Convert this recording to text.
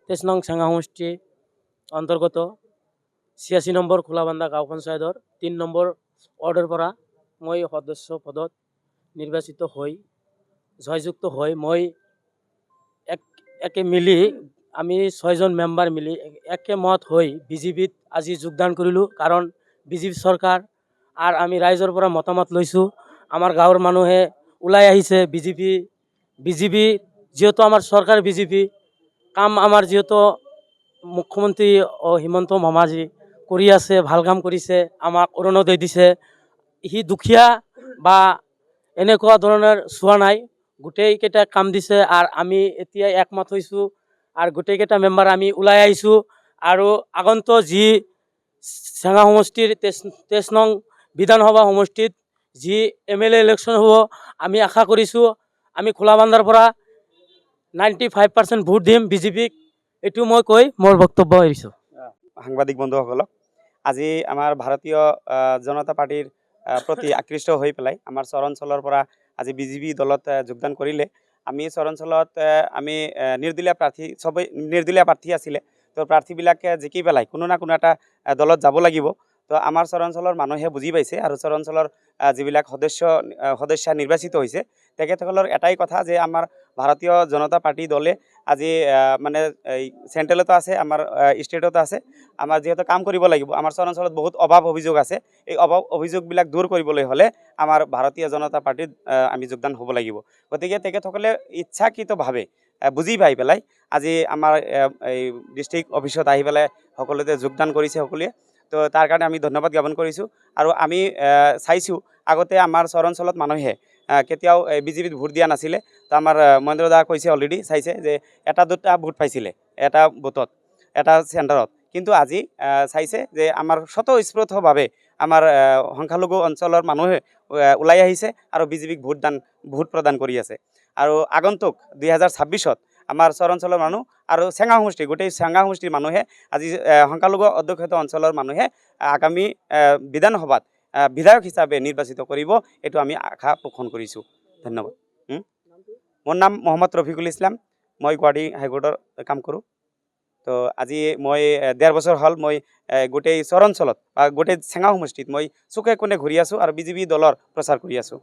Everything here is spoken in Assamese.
23 নং চেঙা সমষ্টি অন্তৰ্গত 86 নম্বৰ খোলাবান্ধা গাঁও পঞ্চায়তৰ 3 নম্বৰ ৱাৰ্ডৰ পৰা মই সদস্য পদত নিৰ্বাচিত হৈ জয়যুক্ত হৈ মই একে মিলি আমি 6জন মেম্বাৰ মিলি একেমত হৈ বিজেপিত আজি যোগদান কৰিলোঁ। কাৰণ বিজেপি চৰকাৰ আৰু আমি ৰাইজৰ পৰা মতামত লৈছোঁ। আমাৰ গাঁৱৰ মানুহে ওলাই আহিছে বিজেপি যিহেতু আমাৰ চৰকাৰ বিজেপি কাম আমাৰ যিহেতু মুখ্যমন্ত্ৰী হিমন্ত মামাজী কৰি আছে, ভাল কাম কৰিছে, আমাক অৰুণোদয় দিছে। সি দুখীয়া বা এনেকুৱা ধৰণৰ চোৱা নাই, গোটেইকেইটা কাম দিছে। আৰু আমি এতিয়া একমত হৈছোঁ আৰু গোটেইকেইটা মেম্বাৰ আমি ওলাই আহিছোঁ। আৰু আগন্তুক যি চেঙা সমষ্টিৰ 23 নং বিধানসভা সমষ্টিত যি MLA ইলেকশ্যন হ'ব, আমি আশা কৰিছোঁ আমি খোলাবান্ধাৰ পৰা 95% ভোট দিম বিজেপিক। এইটো মই কৈ মোৰ বক্তব্য এৰিছোঁ। সাংবাদিক বন্ধুসকলক আজি আমাৰ ভাৰতীয় জনতা পাৰ্টিৰ প্ৰতি আকৃষ্ট হৈ পেলাই আমাৰ চৰাঞ্চলৰ পৰা আজি বিজেপি দলত যোগদান কৰিলে। আমি চৰাঞ্চলত আমি নিৰ্দলীয় প্ৰাৰ্থী সবেই নিৰ্দলীয় প্ৰাৰ্থী আছিলে, তো প্ৰাৰ্থীবিলাকে জিকি পেলাই কোনো না কোনো এটা দলত যাব লাগিব। তো আমাৰ চৰাঞ্চলৰ মানুহে বুজি পাইছে আৰু চৰাঞ্চলৰ যিবিলাক সদস্য নিৰ্বাচিত হৈছে তেখেতসকলৰ এটাই কথা যে আমাৰ ভাৰতীয় জনতা পাৰ্টি দলে আজি মানে চেণ্ট্ৰেলতো আছে, আমাৰ ষ্টেটতো আছে। আমাৰ যিহেতু কাম কৰিব লাগিব, আমাৰ চৰাঞ্চলত বহুত অভাৱ অভিযোগ আছে। এই অভাৱ অভিযোগবিলাক দূৰ কৰিবলৈ হ'লে আমাৰ ভাৰতীয় জনতা পাৰ্টিত আমি যোগদান হ'ব লাগিব। গতিকে তেখেতসকলে ইচ্ছাকৃতভাৱে বুজি পাই পেলাই আজি আমাৰ এই ডিষ্ট্ৰিক্ট অফিচত আহি পেলাই সকলোতে যোগদান কৰিছে সকলোৱে। তো তাৰ কাৰণে আমি ধন্যবাদ জ্ঞাপন কৰিছোঁ। আৰু আমি চাইছোঁ আগতে আমাৰ চৰাঞ্চলত মানুহে কেতিয়াও বিজেপিত ভোট দিয়া নাছিলে। তো আমাৰ মহেন্দ্ৰ দা কৈছে অলৰেডি চাইছে যে এটা দুটা ভোট পাইছিলে এটা বুথত এটা চেণ্টাৰত, কিন্তু আজি চাইছে যে আমাৰ স্বতঃস্ফূৰ্তভাৱে আমাৰ সংখ্যালঘু অঞ্চলৰ মানুহে ওলাই আহিছে আৰু বিজেপিক ভোট প্ৰদান কৰি আছে। আৰু আগন্তুক 2026ত আমাৰ চৰাঞ্চলৰ মানুহ আৰু চেঙা সমষ্টি গোটেই চেঙা সমষ্টিৰ মানুহে আজি সংখ্যালঘু অধ্যুষিত অঞ্চলৰ মানুহে আগামী বিধানসভাত বিধায়ক হিচাপে নিৰ্বাচিত কৰিব, এইটো আমি আশা পোষণ কৰিছোঁ। ধন্যবাদ। মোৰ নাম মহম্মদ ৰফিকুল ইছলাম, মই গুৱাহাটী হাইকোৰ্টৰ কাম কৰোঁ। তো আজি মই 1.5 বছৰ হ'ল মই গোটেই চৰাঞ্চলত বা গোটেই চেঙা সমষ্টিত মই চুকে কোণে ঘূৰি আছোঁ আৰু বিজেপি দলৰ প্ৰচাৰ কৰি আছোঁ।